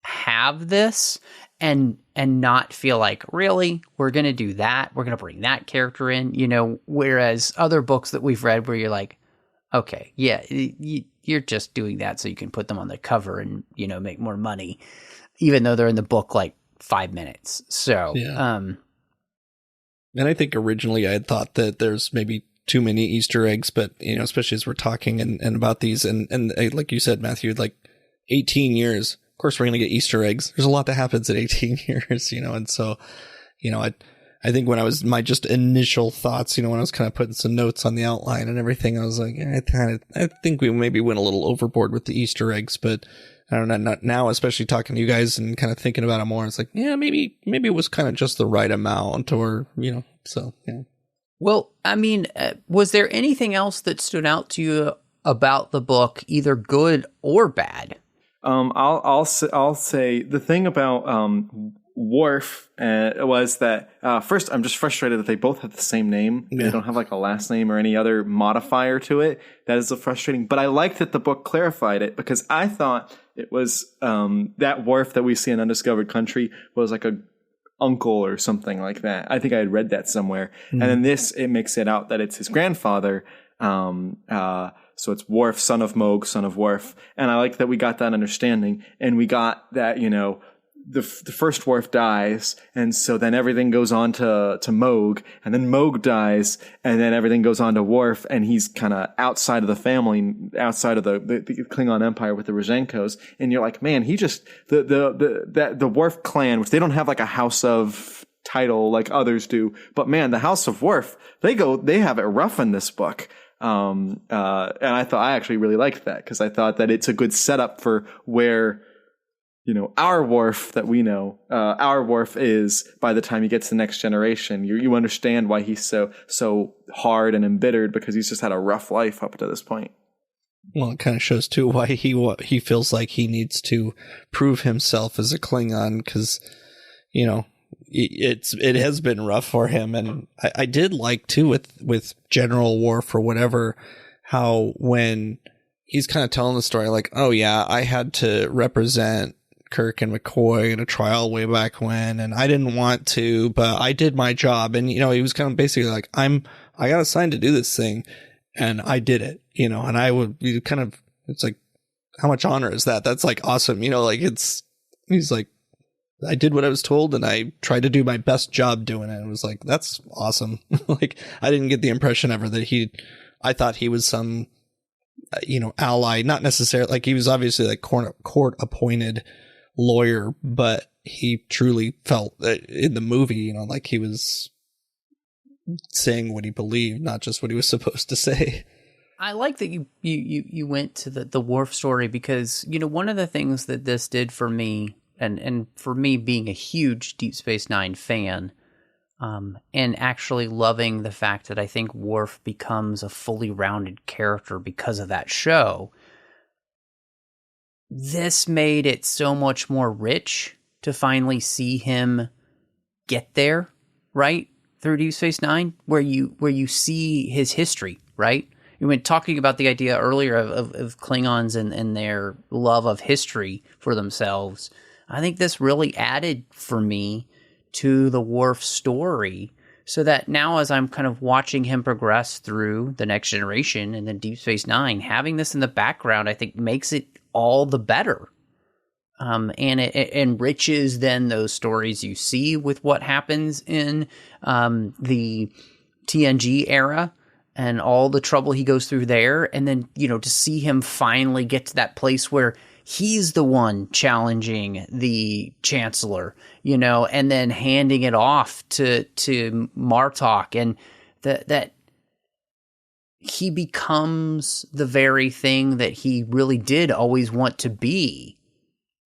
have this and not feel like, really, we're going to do that, we're going to bring that character in, whereas other books that we've read where you're like, okay, yeah, you're just doing that so you can put them on the cover and, make more money, even though they're in the book like 5 minutes. So, yeah. And I think originally I had thought that there's maybe too many Easter eggs, but, especially as we're talking and about these, and like you said, Matthew, like 18 years, of course we're going to get Easter eggs. There's a lot that happens in 18 years, and so, I think when I was my just initial thoughts, when I was kind of putting some notes on the outline and everything, I was like, I think we maybe went a little overboard with the Easter eggs, but I don't know, not now, especially talking to you guys and kind of thinking about it more. It's like, yeah, maybe it was kind of just the right amount, or, so, yeah. Well, I mean, was there anything else that stood out to you about the book, either good or bad? I'll say the thing about Worf was that first, I'm just frustrated that they both have the same name. Yeah. They don't have like a last name or any other modifier to it. That is frustrating. But I liked that the book clarified it, because I thought it was that Worf that we see in Undiscovered Country was like a uncle or something like that. I think I had read that somewhere. And then it makes it out that it's his grandfather. So it's Worf, son of Moog, son of Worf. And I like that we got that understanding, and we got that, the first Worf dies, and so then everything goes on to Moog, and then Moog dies, and then everything goes on to Worf, and he's kind of outside of the family, outside of the Klingon Empire with the Rozhenkos, and you're like, man, he just the Worf clan, which they don't have like a House of title like others do, but man, the House of Worf, they have it rough in this book. And I actually really liked that, because I thought that it's a good setup for where, our Worf that we know, our Worf is by the time he gets to the next generation. You understand why he's so hard and embittered, because he's just had a rough life up to this point. Well, it kind of shows too why he feels like he needs to prove himself as a Klingon, because, it has been rough for him. And I did like too with General Worf or whatever, how when he's kind of telling the story, like, oh yeah, I had to represent Kirk and McCoy in a trial way back when, and I didn't want to, but I did my job. And, he was kind of basically like, I got assigned to do this thing, and I did it, and I would be kind of, it's like, how much honor is that? That's like awesome. He's like, I did what I was told, and I tried to do my best job doing it. It was like, that's awesome. Like, I didn't get the impression ever that I thought he was some, ally, not necessarily, like he was obviously like court appointed lawyer, but he truly felt that in the movie, like he was saying what he believed, not just what he was supposed to say. I like that you went to the Worf story, because, one of the things that this did for me, and for me being a huge Deep Space Nine fan, and actually loving the fact that I think Worf becomes a fully rounded character because of that show, this made it so much more rich to finally see him get there, right? Through Deep Space Nine, where you see his history, right? You were talking about the idea earlier of Klingons and their love of history for themselves. I think this really added for me to the Worf story, so that now as I'm kind of watching him progress through the Next Generation and then Deep Space Nine, having this in the background, I think makes it all the better. And it enriches then those stories you see with what happens in the TNG era and all the trouble he goes through there. And then, to see him finally get to that place where he's the one challenging the Chancellor, and then handing it off to Martok, and that he becomes the very thing that he really did always want to be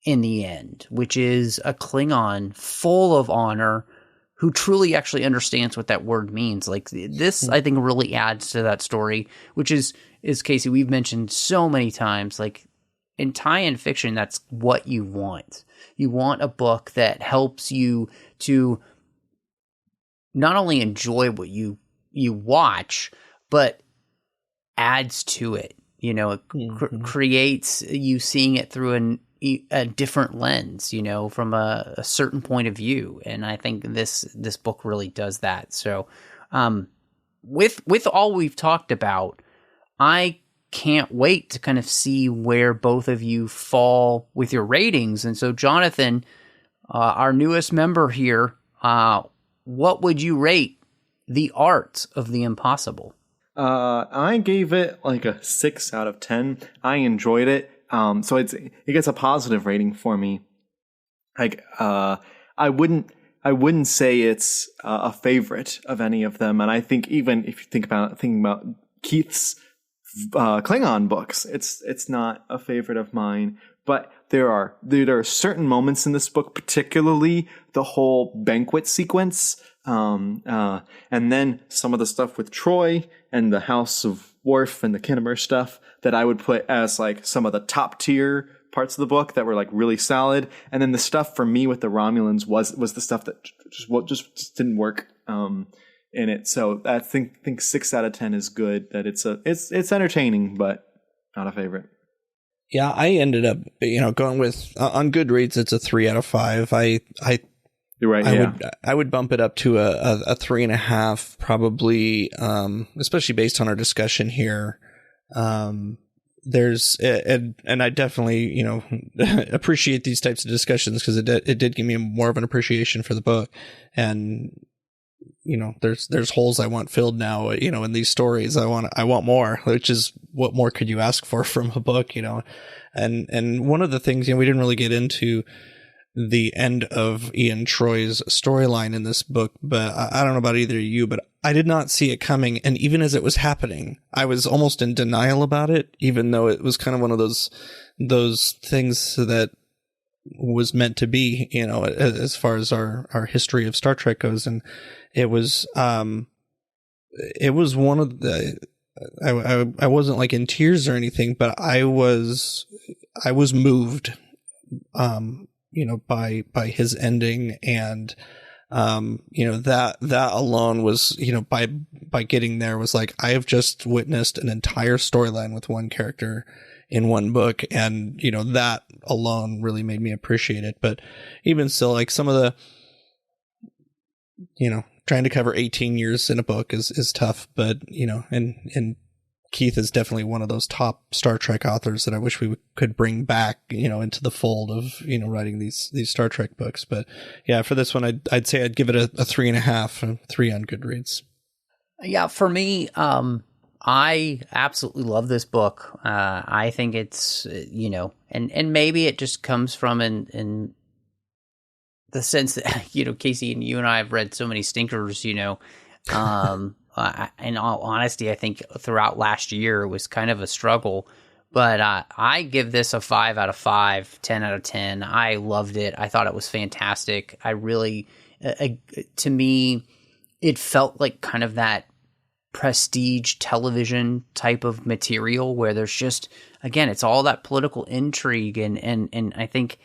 in the end, which is a Klingon full of honor, who truly actually understands what that word means. Like this, I think, really adds to that story, which is Casey, we've mentioned so many times, like in tie-in fiction, that's what you want. You want a book that helps you to not only enjoy what you watch, but adds to it. You know, it creates you seeing it through a different lens, you know, from a certain point of view. And I think this book really does that. So with all we've talked about, I can't wait to kind of see where both of you fall with your ratings. And so, Jonathan, our newest member here, what would you rate The Art of the Impossible? I gave it like a 6 out of 10. I enjoyed it. So it gets a positive rating for me. Like, I wouldn't say it's a favorite of any of them. And I think even if you thinking about Keith's Klingon books, it's not a favorite of mine. But there are certain moments in this book, particularly the whole banquet sequence, and then some of the stuff with Troy and the House of Worf and the Kinnemer stuff that I would put as like some of the top tier parts of the book that were like really solid. And then the stuff for me with the Romulans was the stuff that just didn't work in it. So I think 6 out of 10 is good. That it's entertaining, but not a favorite. Yeah, I ended up, going with on Goodreads. It's a 3 out of 5. You're right. I would bump it up to a 3.5, probably, especially based on our discussion here. There's and I definitely appreciate these types of discussions because it did give me more of an appreciation for the book, and there's holes I want filled now. In these stories, I want more, which is what more could you ask for from a book, and one of the things we didn't really get into the end of Ian Troy's storyline in this book, but I don't know about either of you, but I did not see it coming. And even as it was happening, I was almost in denial about it, even though it was kind of one of those things that was meant to be, as far as our history of Star Trek goes. And it was one of the, I wasn't like in tears or anything, but I was moved, by his ending, and that alone was, by getting there was like, I have just witnessed an entire storyline with one character in one book, and that alone really made me appreciate it. But even still, like some of the trying to cover 18 years in a book is tough, but and Keith is definitely one of those top Star Trek authors that I wish we could bring back, into the fold of, writing these Star Trek books. But yeah, for this one, I'd say I'd give it a 3.5, 3 on Goodreads. Yeah, for me, I absolutely love this book. I think it's, and maybe it just comes from in the sense that, Casey, and you and I have read so many stinkers, in all honesty, I think throughout last year it was kind of a struggle, but I give this a 5 out of 5, 10 out of 10. I loved it. I thought it was fantastic. I really, to me, it felt like kind of that prestige television type of material where there's just, again, it's all that political intrigue, and I think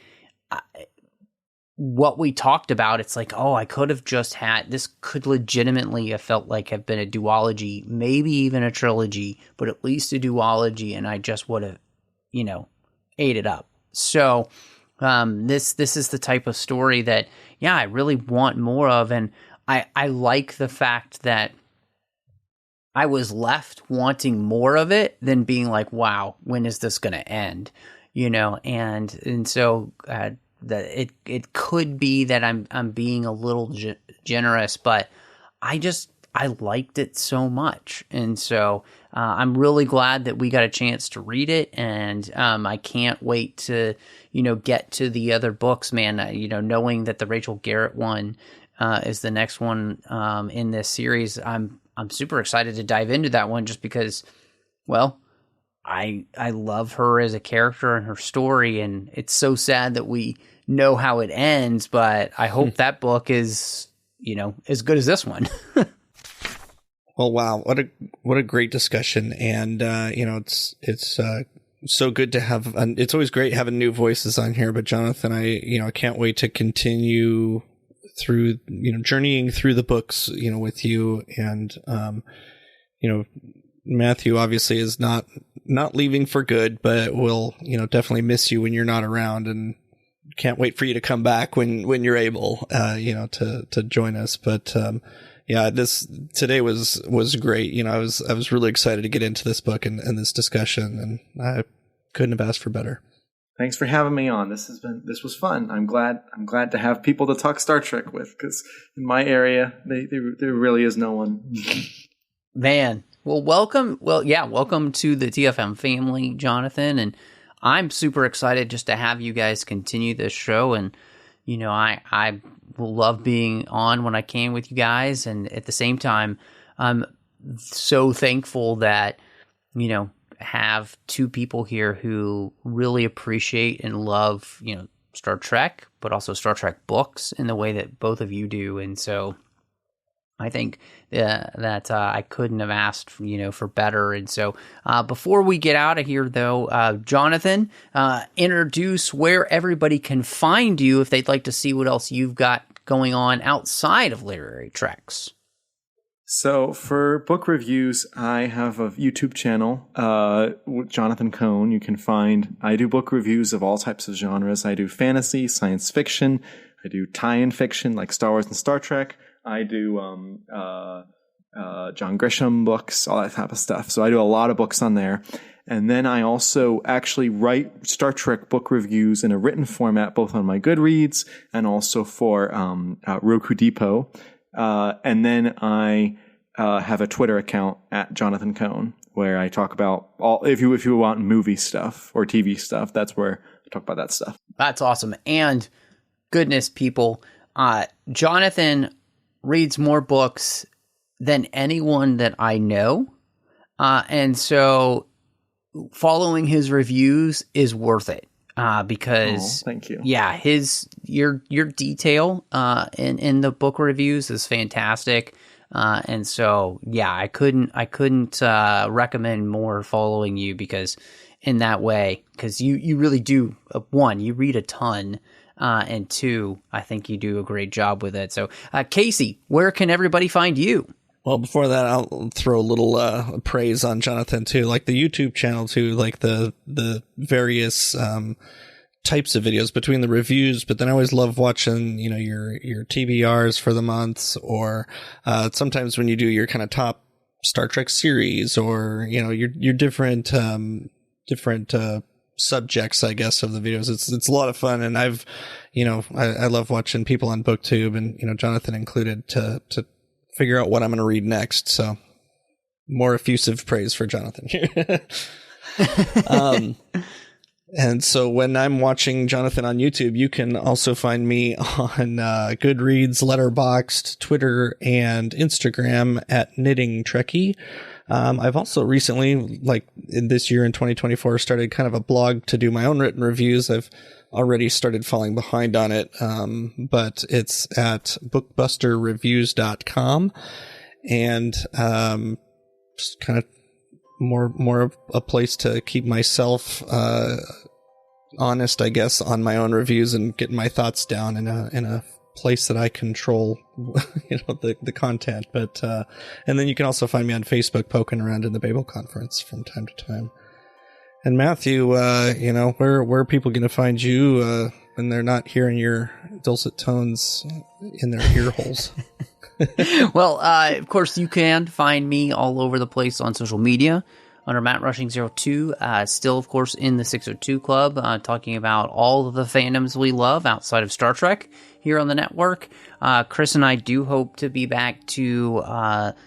what we talked about, it's like, I could have just had, this could legitimately have felt like have been a duology, maybe even a trilogy, but at least a duology, and I just would have, ate it up. So this is the type of story that, I really want more of, and I like the fact that I was left wanting more of it than being like, wow, when is this going to end? And so that it could be that I'm being a little generous, but I liked it so much, and so I'm really glad that we got a chance to read it, and I can't wait to get to the other books, man. Knowing that the Rachel Garrett one is the next one in this series, I'm super excited to dive into that one, just because, well, I love her as a character and her story, and it's so sad that we know how it ends, but I hope that book is, as good as this one. Well, wow, what a great discussion, and it's so good to have, it's always great having new voices on here, but Jonathan, I can't wait to continue through, journeying through the books, with you. And, Matthew obviously is not leaving for good, but we'll, definitely miss you when you're not around, and can't wait for you to come back when you're able, to join us. But, this today was great. I was really excited to get into this book and this discussion, and I couldn't have asked for better. Thanks for having me on. This was fun. I'm glad to have people to talk Star Trek with, because in my area, there really is no one. Man, well, welcome. Well, yeah, welcome to the TFM family, Jonathan, and I'm super excited just to have you guys continue this show. And I will love being on when I can with you guys, and at the same time, I'm so thankful that have two people here who really appreciate and love, Star Trek, but also Star Trek books in the way that both of you do. And so I think that I couldn't have asked, for better. And so before we get out of here, though, Jonathan, introduce where everybody can find you if they'd like to see what else you've got going on outside of Literary Treks. So for book reviews, I have a YouTube channel with Jonathan Koan. You can find, I do book reviews of all types of genres. I do fantasy, science fiction. I do tie-in fiction like Star Wars and Star Trek. I do John Grisham books, all that type of stuff. So I do a lot of books on there. And then I also actually write Star Trek book reviews in a written format, both on my Goodreads and also for Roku Depot. And then I have a Twitter account at Jonathan Koan, where I talk about all, if you want movie stuff or TV stuff, that's where I talk about that stuff. That's awesome. And goodness, people, Jonathan reads more books than anyone that I know. And so following his reviews is worth it. Because thank you. Yeah, your detail in the book reviews is fantastic. And so yeah, I couldn't recommend more following you, because in that way, because you really do, one, you read a ton, and two, I think you do a great job with it. So Casey, where can everybody find you? Well, before that, I'll throw a little praise on Jonathan too, like the YouTube channel too, like the various types of videos between the reviews. But then I always love watching, your TBRs for the months, or sometimes when you do your kind of top Star Trek series, or your different subjects, I guess, of the videos. It's a lot of fun, and I love watching people on BookTube, and Jonathan included, to figure out what I'm going to read next. So more effusive praise for Jonathan here. And so when I'm watching Jonathan on YouTube, you can also find me on Goodreads, Letterboxd, Twitter, and Instagram at Knitting Trekkie. I've also recently, like in this year in 2024, started kind of a blog to do my own written reviews. I've already started falling behind on it, but it's at bookbusterreviews.com, and just kind of more of a place to keep myself honest, I guess, on my own reviews and getting my thoughts down in a place that I control, the content. But and then you can also find me on Facebook poking around in the Babel Conference from time to time. And Matthew, where are people going to find you when they're not hearing your dulcet tones in their ear holes? Well, of course, you can find me all over the place on social media under Matt Rushing 02. Still, of course, in the 602 Club, talking about all of the fandoms we love outside of Star Trek here on the network. Chris and I do hope to be back to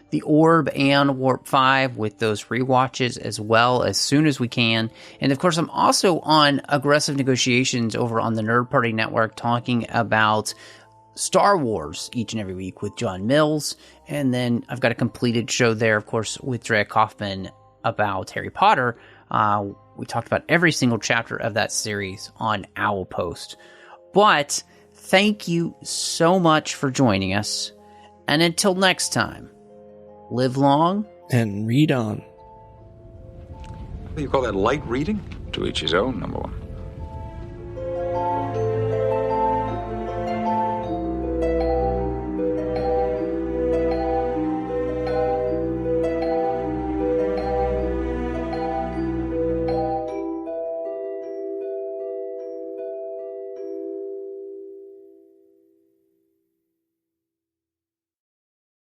the Orb and Warp 5 with those rewatches as well as soon as we can. And of course, I'm also on Aggressive Negotiations over on the Nerd Party Network, talking about Star Wars each and every week with John Mills. And then I've got a completed show there, of course, with Drea Kaufman about Harry Potter. We talked about every single chapter of that series on Owl Post. But thank you so much for joining us. And until next time, live long and read on. You call that light reading? To each his own, number one.